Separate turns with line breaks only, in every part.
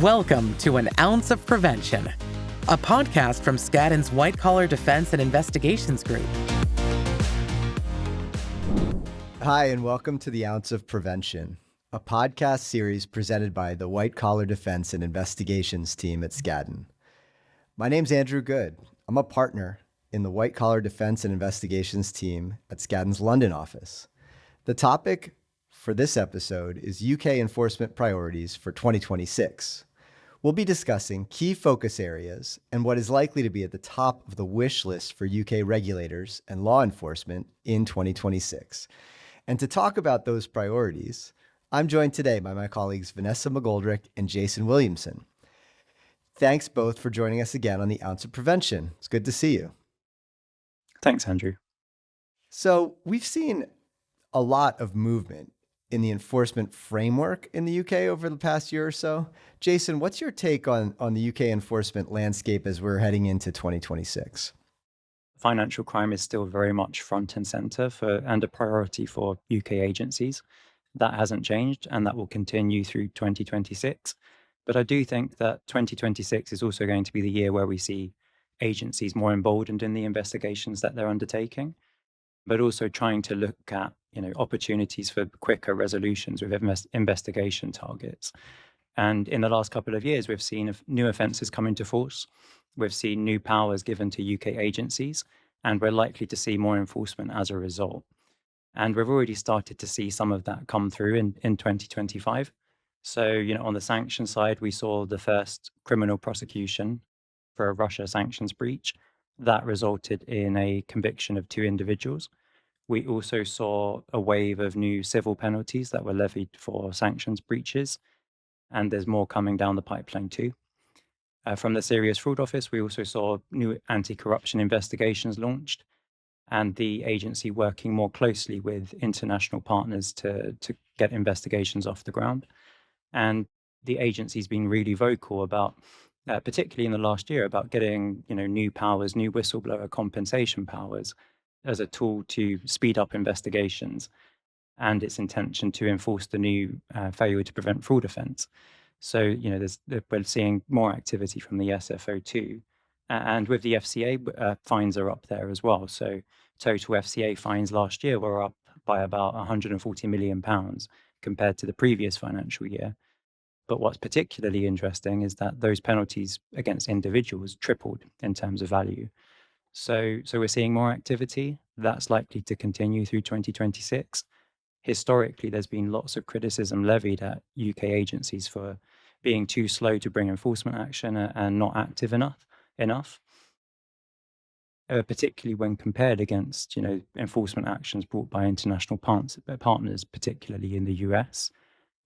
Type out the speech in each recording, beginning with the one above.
Welcome to An Ounce of Prevention, a podcast from Skadden's White Collar Defense and Investigations Group.
Hi, and welcome to The Ounce of Prevention, a podcast series presented by the White Collar Defense and Investigations team at Skadden. My name's Andrew Good. I'm a partner in the White Collar Defense and Investigations team at Skadden's London office. The topic for this episode is UK enforcement priorities for 2026. We'll be discussing key focus areas and what is likely to be at the top of the wish list for UK regulators and law enforcement in 2026. And to talk about those priorities, I'm joined today by my colleagues Vanessa McGoldrick and Jason Williamson. Thanks both for joining us again on The Ounce of Prevention. It's good to see you.
Thanks, Andrew.
So we've seen a lot of movement in the enforcement framework in the UK over the past year or so. Jason, what's your take on the UK enforcement landscape as we're heading into 2026?
Financial crime is still very much front and center and a priority for UK agencies. That hasn't changed, and that will continue through 2026. But I do think that 2026 is also going to be the year where we see agencies more emboldened in the investigations that they're undertaking, but also trying to look at opportunities for quicker resolutions with investigation targets. And in the last couple of years, we've seen new offences come into force. We've seen new powers given to UK agencies, and we're likely to see more enforcement as a result. And we've already started to see some of that come through in 2025. So, on the sanctions side, we saw the first criminal prosecution for a Russia sanctions breach. That resulted in a conviction of 2 individuals. We also saw a wave of new civil penalties that were levied for sanctions breaches, and there's more coming down the pipeline too. From the Serious Fraud Office, we also saw new anti-corruption investigations launched, and the agency working more closely with international partners to get investigations off the ground. And the agency's been really vocal about, particularly in the last year, about getting new powers, new whistleblower compensation powers, as a tool to speed up investigations, and its intention to enforce the new failure to prevent fraud offence. So, we're seeing more activity from the SFO too. And with the FCA, fines are up there as well. So total FCA fines last year were up by about £140 million compared to the previous financial year. But what's particularly interesting is that those penalties against individuals tripled in terms of value. So we're seeing more activity. That's likely to continue through 2026. Historically, there's been lots of criticism levied at UK agencies for being too slow to bring enforcement action and not active enough, particularly when compared against enforcement actions brought by international partners, particularly in the US.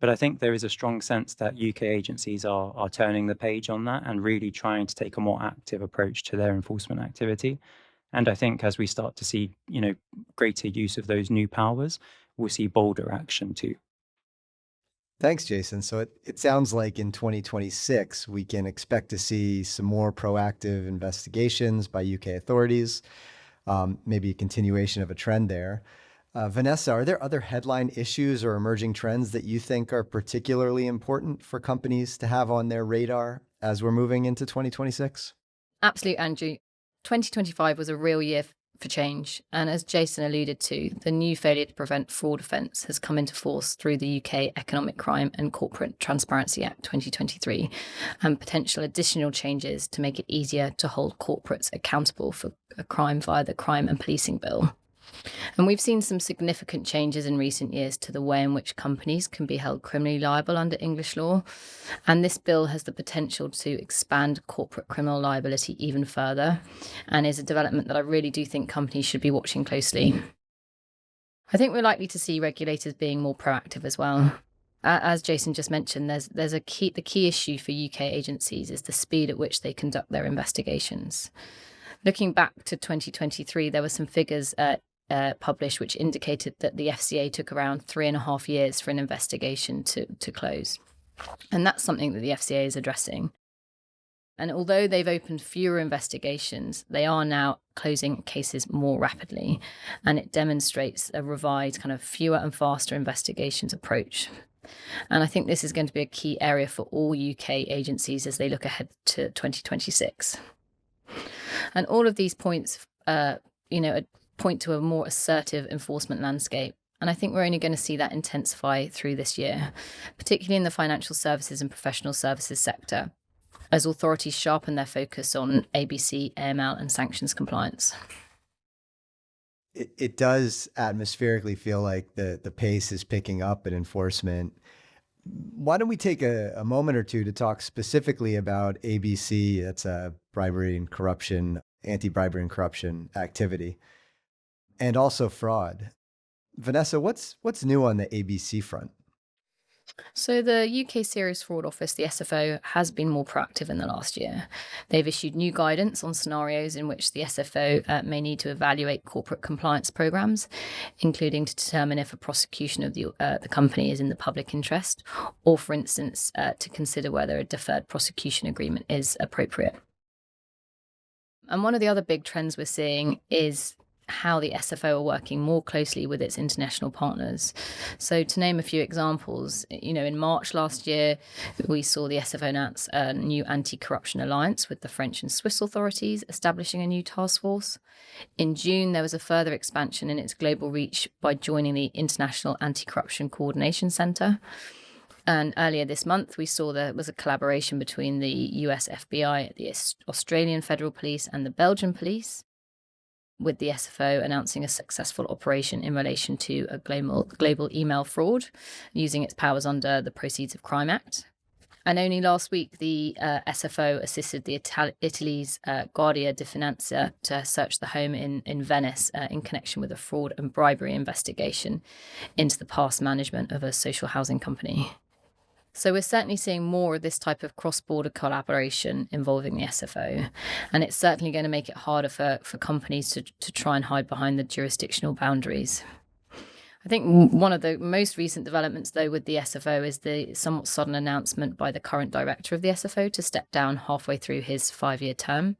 But I think there is a strong sense that UK agencies are turning the page on that and really trying to take a more active approach to their enforcement activity. And I think as we start to see, greater use of those new powers, we'll see bolder action too.
Thanks, Jason. So it sounds like in 2026, we can expect to see some more proactive investigations by UK authorities, maybe a continuation of a trend there. Vanessa, are there other headline issues or emerging trends that you think are particularly important for companies to have on their radar as we're moving into 2026?
Absolutely, Andrew. 2025 was a real year for change. And as Jason alluded to, the new failure to prevent fraud offence has come into force through the UK Economic Crime and Corporate Transparency Act 2023, and potential additional changes to make it easier to hold corporates accountable for a crime via the Crime and Policing Bill. And we've seen some significant changes in recent years to the way in which companies can be held criminally liable under English law. And this bill has the potential to expand corporate criminal liability even further, and is a development that I really do think companies should be watching closely. I think we're likely to see regulators being more proactive as well. As Jason just mentioned, the key issue for UK agencies is the speed at which they conduct their investigations. Looking back to 2023, there were some figures published which indicated that the FCA took around 3.5 years for an investigation to close. And that's something that the FCA is addressing. And although they've opened fewer investigations, they are now closing cases more rapidly. And it demonstrates a revised kind of fewer and faster investigations approach. And I think this is going to be a key area for all UK agencies as they look ahead to 2026. And all of these points, point to a more assertive enforcement landscape. And I think we're only going to see that intensify through this year, particularly in the financial services and professional services sector, as authorities sharpen their focus on ABC, AML, and sanctions compliance.
It does atmospherically feel like the pace is picking up in enforcement. Why don't we take a moment or two to talk specifically about ABC, that's a bribery and corruption, anti-bribery and corruption activity, and also fraud. Vanessa, what's new on the ABC front?
So the UK Serious Fraud Office, the SFO, has been more proactive in the last year. They've issued new guidance on scenarios in which the SFO may need to evaluate corporate compliance programs, including to determine if a prosecution of the company is in the public interest, or, for instance, to consider whether a deferred prosecution agreement is appropriate. And one of the other big trends we're seeing is how the SFO are working more closely with its international partners. So to name a few examples, in March last year, we saw the SFO announce a new anti-corruption alliance with the French and Swiss authorities, establishing a new task force. In June, there was a further expansion in its global reach by joining the International Anti-Corruption Coordination Centre. And earlier this month, we saw there was a collaboration between the US FBI, the Australian Federal Police, and the Belgian Police, with the SFO announcing a successful operation in relation to a global email fraud, using its powers under the Proceeds of Crime Act. And only last week, the SFO assisted Italy's Guardia di Finanza to search the home in Venice in connection with a fraud and bribery investigation into the past management of a social housing company. So we're certainly seeing more of this type of cross-border collaboration involving the SFO, and it's certainly going to make it harder for companies to try and hide behind the jurisdictional boundaries. I think one of the most recent developments, though, with the SFO is the somewhat sudden announcement by the current director of the SFO to step down halfway through his 5-year term.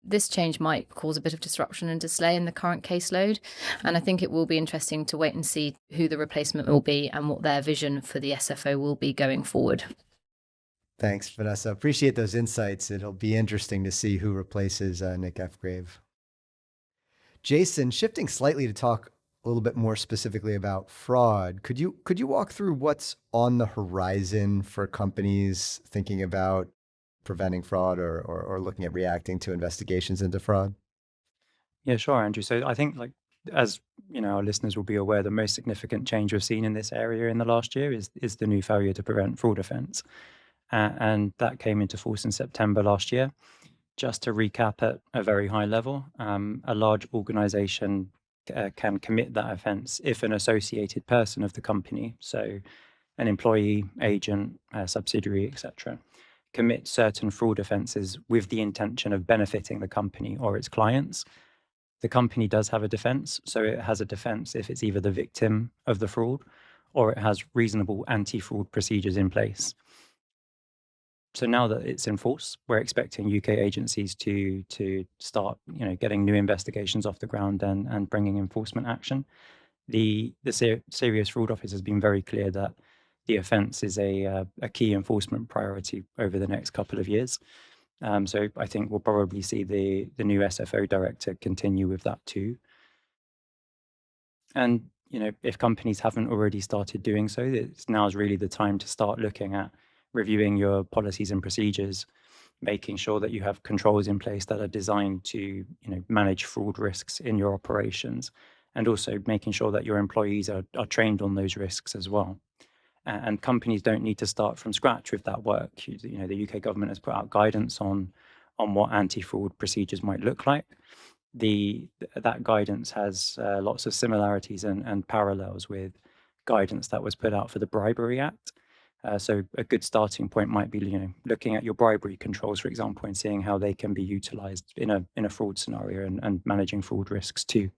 This change might cause a bit of disruption and delay in the current caseload, and I think it will be interesting to wait and see who the replacement will be and what their vision for the SFO will be going forward.
Thanks, Vanessa. Appreciate those insights. It'll be interesting to see who replaces Nick Fgrave. Jason, shifting slightly to talk a little bit more specifically about fraud, could you walk through what's on the horizon for companies thinking about preventing fraud or looking at reacting to investigations into fraud?
Yeah, sure, Andrew. So I think, as our listeners will be aware, the most significant change we've seen in this area in the last year is the new failure to prevent fraud offence, and that came into force in September last year. Just to recap at a very high level, a large organisation can commit that offence if an associated person of the company, so an employee, agent, subsidiary, etc., commit certain fraud offences with the intention of benefiting the company or its clients. The company does have a defence, so it has a defence if it's either the victim of the fraud or it has reasonable anti-fraud procedures in place. So now that it's in force, we're expecting UK agencies to start, getting new investigations off the ground and bringing enforcement action. The Serious Fraud Office has been very clear that the offence is a key enforcement priority over the next couple of years. So I think we'll probably see the new SFO director continue with that too. And, if companies haven't already started doing so, now is really the time to start looking at reviewing your policies and procedures, making sure that you have controls in place that are designed to, manage fraud risks in your operations, and also making sure that your employees are trained on those risks as well. And companies don't need to start from scratch with that work. The UK government has put out guidance on what anti-fraud procedures might look like. That guidance has lots of similarities and parallels with guidance that was put out for the Bribery Act. So a good starting point might be, looking at your bribery controls, for example, and seeing how they can be utilised in a fraud scenario and managing fraud risks too.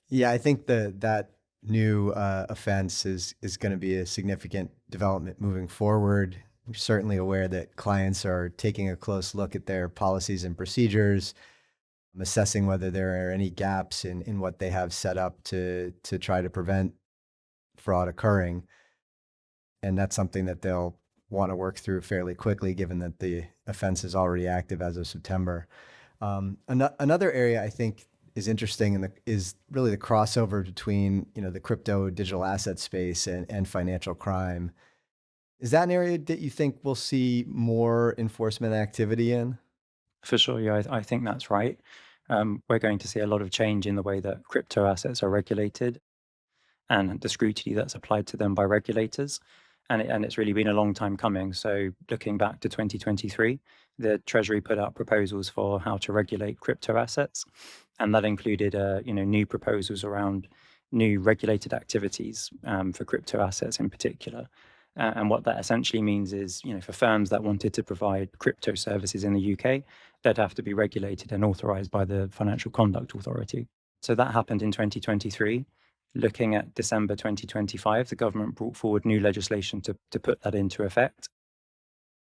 Yeah, I think that new offense is going to be a significant development moving forward. We're certainly aware that clients are taking a close look at their policies and procedures, assessing whether there are any gaps in what they have set up to try to prevent fraud occurring. And that's something that they'll want to work through fairly quickly, given that the offense is already active as of September. Another area I think is interesting is really the crossover between the crypto digital asset space and financial crime. Is that an area that you think we'll see more enforcement activity in?
For sure, yeah, I think that's right. We're going to see a lot of change in the way that crypto assets are regulated and the scrutiny that's applied to them by regulators. And it's really been a long time coming. So looking back to 2023, the Treasury put out proposals for how to regulate crypto assets. And that included new proposals around new regulated activities for crypto assets in particular. And what that essentially means is, for firms that wanted to provide crypto services in the UK, they'd have to be regulated and authorized by the Financial Conduct Authority. So that happened in 2023. Looking at December 2025, the government brought forward new legislation to put that into effect.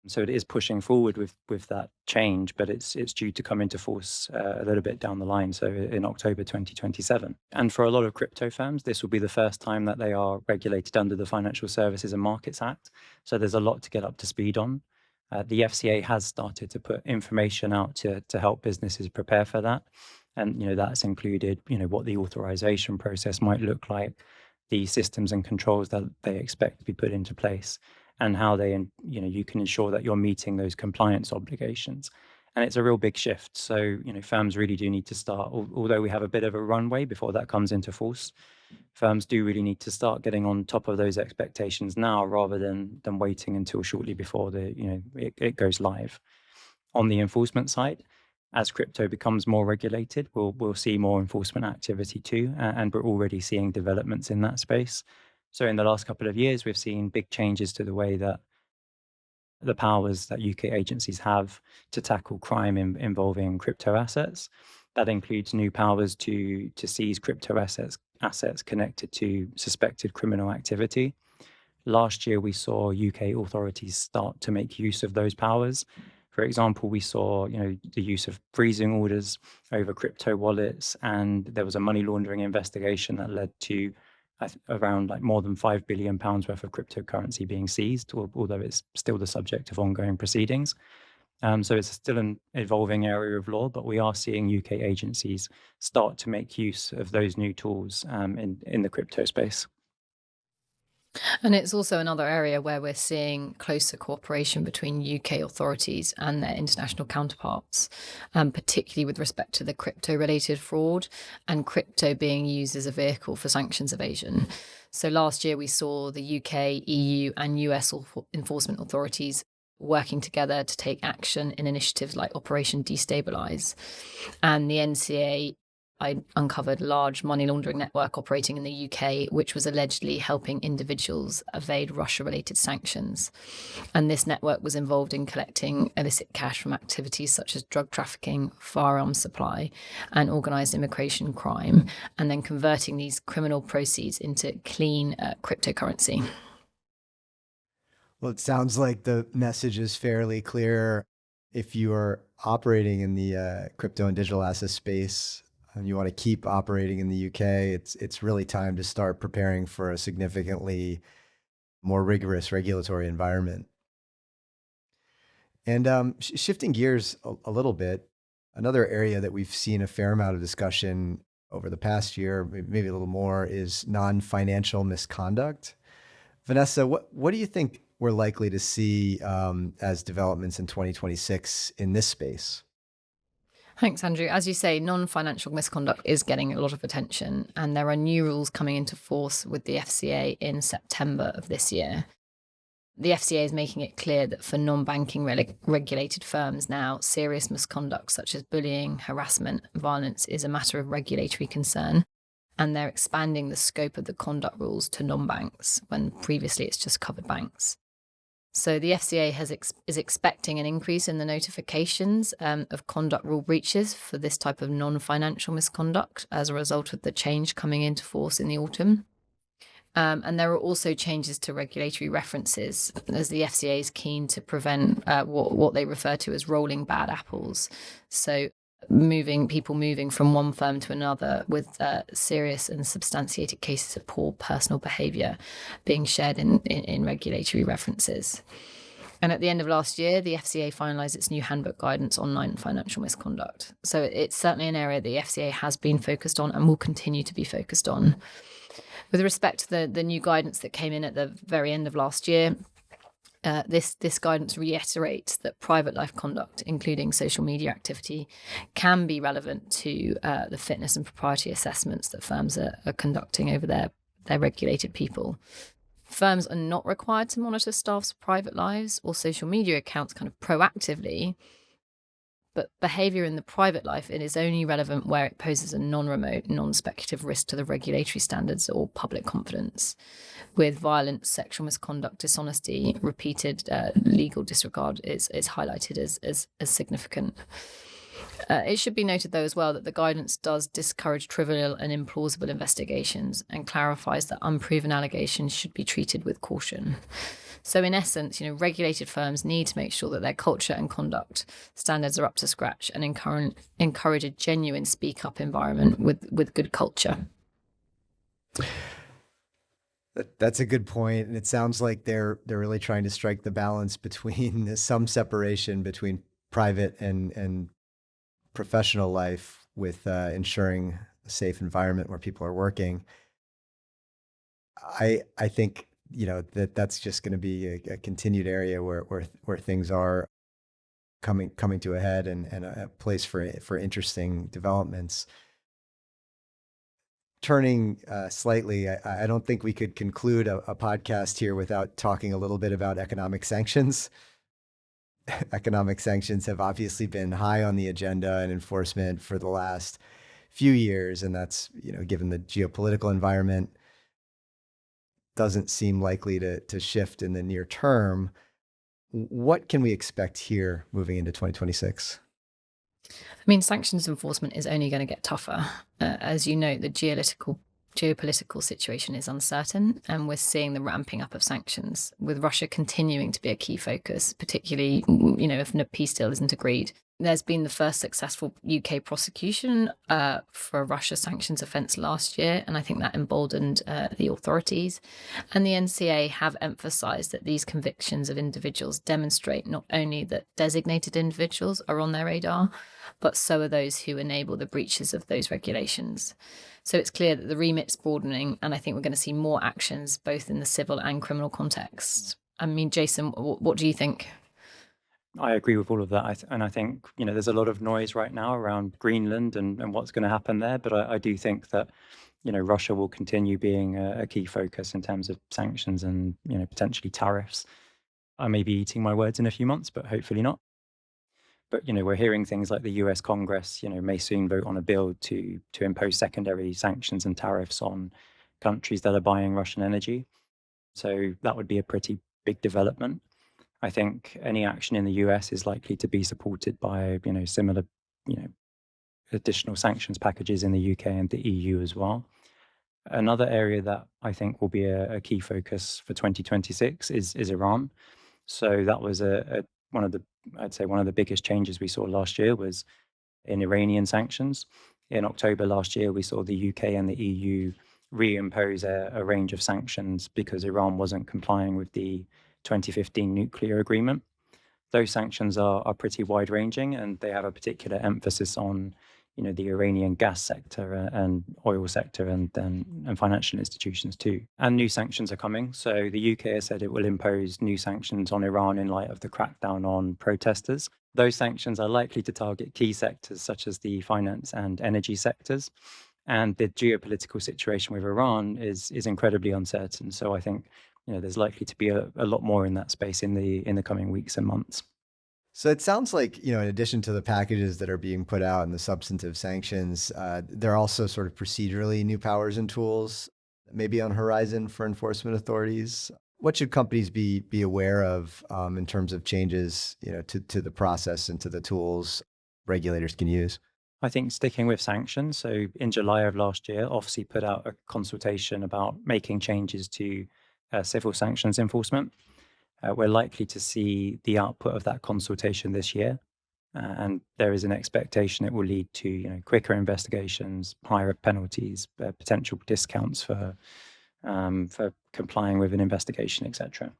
So it is pushing forward with that change, but it's due to come into force a little bit down the line, so in October 2027. And for a lot of crypto firms, this will be the first time that they are regulated under the Financial Services and Markets Act. So there's a lot to get up to speed on. The FCA has started to put information out to help businesses prepare for that. And that's included what the authorization process might look like, the systems and controls that they expect to be put into place, and how you can ensure that you're meeting those compliance obligations. And it's a real big shift. So firms really do need to start, although we have a bit of a runway before that comes into force, firms do really need to start getting on top of those expectations now, rather than waiting until shortly before it goes live. On the enforcement side, as crypto becomes more regulated, we'll see more enforcement activity too, and we're already seeing developments in that space. So in the last couple of years, we've seen big changes to the way that the powers that UK agencies have to tackle crime involving crypto assets. That includes new powers to seize crypto assets connected to suspected criminal activity. Last year, we saw UK authorities start to make use of those powers. For example, we saw, the use of freezing orders over crypto wallets, and there was a money laundering investigation that led to around more than £5 billion worth of cryptocurrency being seized, although it's still the subject of ongoing proceedings. So it's still an evolving area of law, but we are seeing UK agencies start to make use of those new tools in the crypto space.
And it's also another area where we're seeing closer cooperation between UK authorities and their international counterparts, particularly with respect to the crypto-related fraud and crypto being used as a vehicle for sanctions evasion. So last year we saw the UK, EU and US enforcement authorities working together to take action in initiatives like Operation Destabilize. And the NCA uncovered large money laundering network operating in the UK, which was allegedly helping individuals evade Russia-related sanctions. And this network was involved in collecting illicit cash from activities such as drug trafficking, firearms supply, and organised immigration crime, and then converting these criminal proceeds into clean cryptocurrency.
Well, it sounds like the message is fairly clear. If you are operating in the crypto and digital asset space, and you want to keep operating in the UK, it's really time to start preparing for a significantly more rigorous regulatory environment. And shifting gears a little bit, another area that we've seen a fair amount of discussion over the past year, maybe a little more, is non-financial misconduct. Vanessa, what do you think we're likely to see as developments in 2026 in this space?
Thanks, Andrew. As you say, non-financial misconduct is getting a lot of attention, and there are new rules coming into force with the FCA in September of this year. The FCA is making it clear that for non-banking regulated firms now, serious misconduct such as bullying, harassment, violence is a matter of regulatory concern, and they're expanding the scope of the conduct rules to non-banks, when previously it's just covered banks. So the FCA is expecting an increase in the notifications of conduct rule breaches for this type of non-financial misconduct as a result of the change coming into force in the autumn. And there are also changes to regulatory references, as the FCA is keen to prevent what they refer to as rolling bad apples. So people moving from one firm to another with serious and substantiated cases of poor personal behaviour being shared in regulatory references. And at the end of last year, the FCA finalised its new handbook guidance on online financial misconduct. So it's certainly an area the FCA has been focused on and will continue to be focused on. With respect to the new guidance that came in at the very end of last year, this guidance reiterates that private life conduct, including social media activity, can be relevant to the fitness and propriety assessments that firms are conducting over their regulated people. Firms are not required to monitor staff's private lives or social media accounts kind of proactively, but behaviour in the private life, it is only relevant where it poses a non-remote, non-speculative risk to the regulatory standards or public confidence. With violence, sexual misconduct, dishonesty, repeated legal disregard is highlighted as significant. It should be noted, though, as well, that the guidance does discourage trivial and implausible investigations and clarifies that unproven allegations should be treated with caution. So in essence, regulated firms need to make sure that their culture and conduct standards are up to scratch and encourage a genuine speak-up environment with good culture.
That's a good point. And it sounds like they're really trying to strike the balance between some separation between private and professional life with ensuring a safe environment where people are working. I think that's just going to be a continued area where things are coming to a head and a place for interesting developments. Turning slightly, I don't think we could conclude a podcast here without talking a little bit about economic sanctions. Economic sanctions have obviously been high on the agenda and enforcement for the last few years, and that's, given the geopolitical environment, doesn't seem likely to shift in the near term. What can we expect here moving into 2026?
Sanctions enforcement is only going to get tougher. As you know, the geopolitical situation is uncertain, and we're seeing the ramping up of sanctions, with Russia continuing to be a key focus, particularly, if a peace deal isn't agreed. There's been the first successful UK prosecution for a Russia sanctions offence last year, and I think that emboldened the authorities. And the NCA have emphasised that these convictions of individuals demonstrate not only that designated individuals are on their radar, but so are those who enable the breaches of those regulations. So it's clear that the remit's broadening, and I think we're going to see more actions both in the civil and criminal context. Jason, what do you think?
I agree with all of that. And I think, there's a lot of noise right now around Greenland and what's going to happen there. But I do think that, Russia will continue being a key focus in terms of sanctions and, potentially tariffs. I may be eating my words in a few months, but hopefully not. But, we're hearing things like the US Congress, may soon vote on a bill to impose secondary sanctions and tariffs on countries that are buying Russian energy. So that would be a pretty big development. I think any action in the US is likely to be supported by, similar, additional sanctions packages in the UK and the EU as well. Another area that I think will be a key focus for 2026 is Iran. So that was one of the biggest changes we saw last year was in Iranian sanctions. In October last year, we saw the UK and the EU reimpose a range of sanctions because Iran wasn't complying with the 2015 nuclear agreement. Those sanctions are pretty wide-ranging, and they have a particular emphasis on, the Iranian gas sector and oil sector and financial institutions too. And new sanctions are coming. So the UK has said it will impose new sanctions on Iran in light of the crackdown on protesters. Those sanctions are likely to target key sectors such as the finance and energy sectors. And the geopolitical situation with Iran is incredibly uncertain. So I think there's likely to be a lot more in that space in the coming weeks and months.
So it sounds like, in addition to the packages that are being put out and the substantive sanctions, there are also sort of procedurally new powers and tools maybe on horizon for enforcement authorities. What should companies be aware of in terms of changes, to the process and to the tools regulators can use?
I think sticking with sanctions. So in July of last year, OFSI put out a consultation about making changes to civil sanctions enforcement. We're likely to see the output of that consultation this year. And there is an expectation it will lead to quicker investigations, higher penalties, potential discounts for complying with an investigation, etc.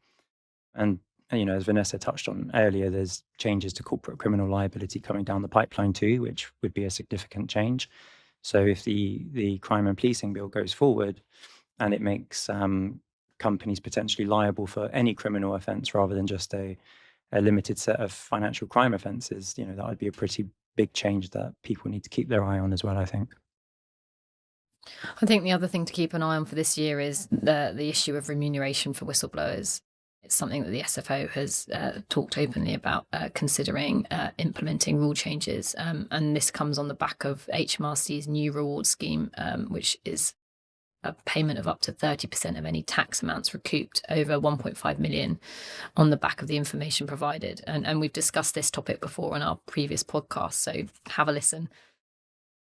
And as Vanessa touched on earlier, there's changes to corporate criminal liability coming down the pipeline too, which would be a significant change. So if the crime and policing bill goes forward and it makes companies potentially liable for any criminal offence rather than just a limited set of financial crime offences, that would be a pretty big change that people need to keep their eye on as well, I think.
I think the other thing to keep an eye on for this year is the issue of remuneration for whistleblowers. It's something that the SFO has talked openly about considering implementing rule changes. And this comes on the back of HMRC's new reward scheme, which is a payment of up to 30% of any tax amounts recouped over 1.5 million on the back of the information provided. And we've discussed this topic before on our previous podcast, so have a listen.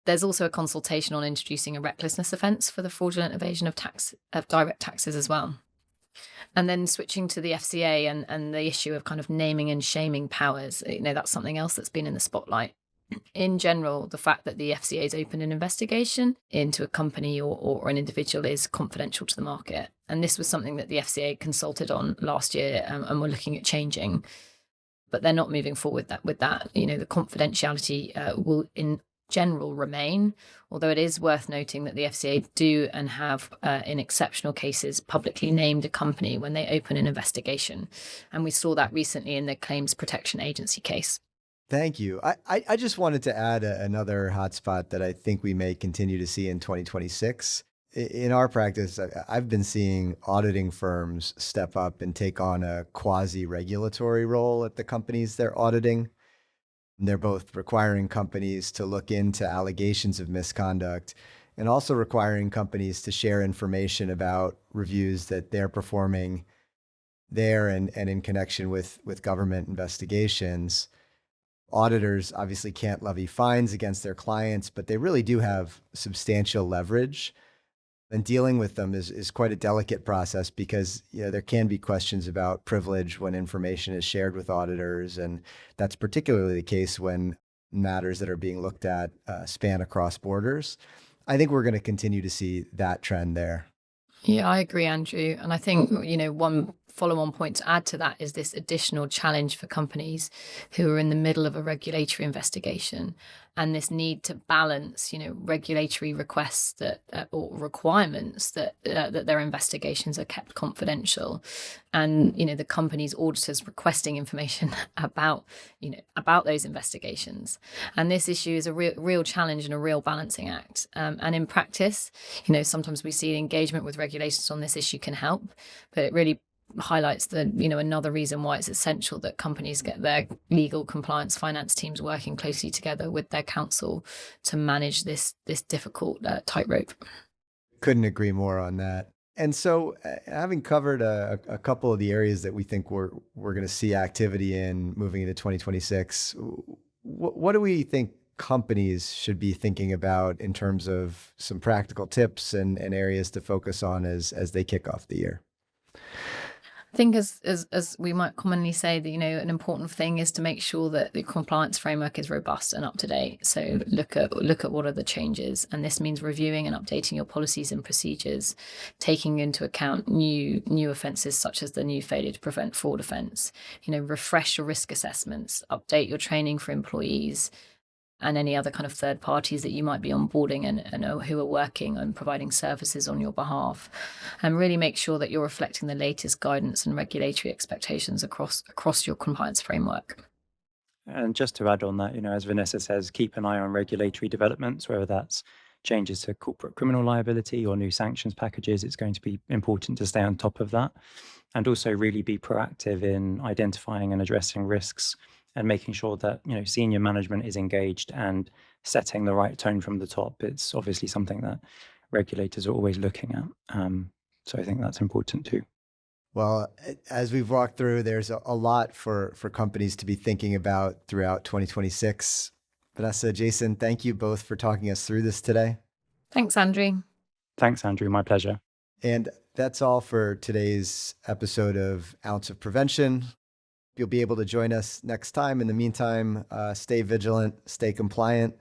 There's also a consultation on introducing a recklessness offence for the fraudulent evasion of direct taxes as well. And then switching to the FCA and the issue of kind of naming and shaming powers, that's something else that's been in the spotlight. In general, the fact that the FCA has opened an investigation into a company or an individual is confidential to the market. And this was something that the FCA consulted on last year and were looking at changing. But they're not moving forward with that. The confidentiality will in general remain, although it is worth noting that the FCA do and have, in exceptional cases, publicly named a company when they open an investigation. And we saw that recently in the Claims Protection Agency case.
Thank you. I just wanted to add another hotspot that I think we may continue to see in 2026. In our practice, I've been seeing auditing firms step up and take on a quasi-regulatory role at the companies they're auditing. They're both requiring companies to look into allegations of misconduct and also requiring companies to share information about reviews that they're performing there and in connection with government investigations. Auditors obviously can't levy fines against their clients, but they really do have substantial leverage. And dealing with them is quite a delicate process because there can be questions about privilege when information is shared with auditors. And that's particularly the case when matters that are being looked at span across borders. I think we're going to continue to see that trend there.
Yeah, I agree, Andrew. And I think, one follow-on point to add to that is this additional challenge for companies who are in the middle of a regulatory investigation and this need to balance, regulatory requests that or requirements that their investigations are kept confidential, and the company's auditors requesting information about those investigations. And this issue is a real challenge and a real balancing act. And in practice, sometimes we see engagement with regulations on this issue can help, but it really highlights another reason why it's essential that companies get their legal compliance finance teams working closely together with their counsel to manage this difficult tightrope.
Couldn't agree more on that. And so having covered a couple of the areas that we think we're going to see activity in moving into 2026, what do we think companies should be thinking about in terms of some practical tips and areas to focus on as they kick off the year?
I think as we might commonly say, that an important thing is to make sure that the compliance framework is robust and up to date. So look at what are the changes, and this means reviewing and updating your policies and procedures, taking into account new offences such as the new failure to prevent fraud offence. Refresh your risk assessments, update your training for employees and any other kind of third parties that you might be onboarding and who are working and providing services on your behalf, and really make sure that you're reflecting the latest guidance and regulatory expectations across your compliance framework.
And just to add on that, as Vanessa says, keep an eye on regulatory developments, whether that's changes to corporate criminal liability or new sanctions packages. It's going to be important to stay on top of that, and also really be proactive in identifying and addressing risks and making sure that senior management is engaged and setting the right tone from the top. It's obviously something that regulators are always looking at. So I think that's important too.
Well, as we've walked through, there's a lot for companies to be thinking about throughout 2026. Vanessa, Jason, thank you both for talking us through this today.
Thanks, Andrew.
Thanks, Andrew. My pleasure.
And that's all for today's episode of Ounce of Prevention. you'll be able to join us next time. In the meantime, stay vigilant, stay compliant,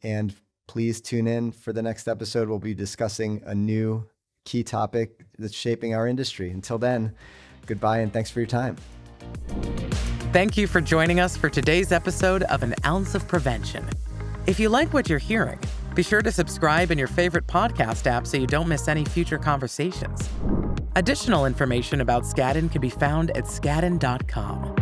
and please tune in for the next episode. We'll be discussing a new key topic that's shaping our industry. Until then, goodbye and thanks for your time.
Thank you for joining us for today's episode of An Ounce of Prevention. If you like what you're hearing, be sure to subscribe in your favorite podcast app so you don't miss any future conversations. Additional information about Skadden can be found at skadden.com.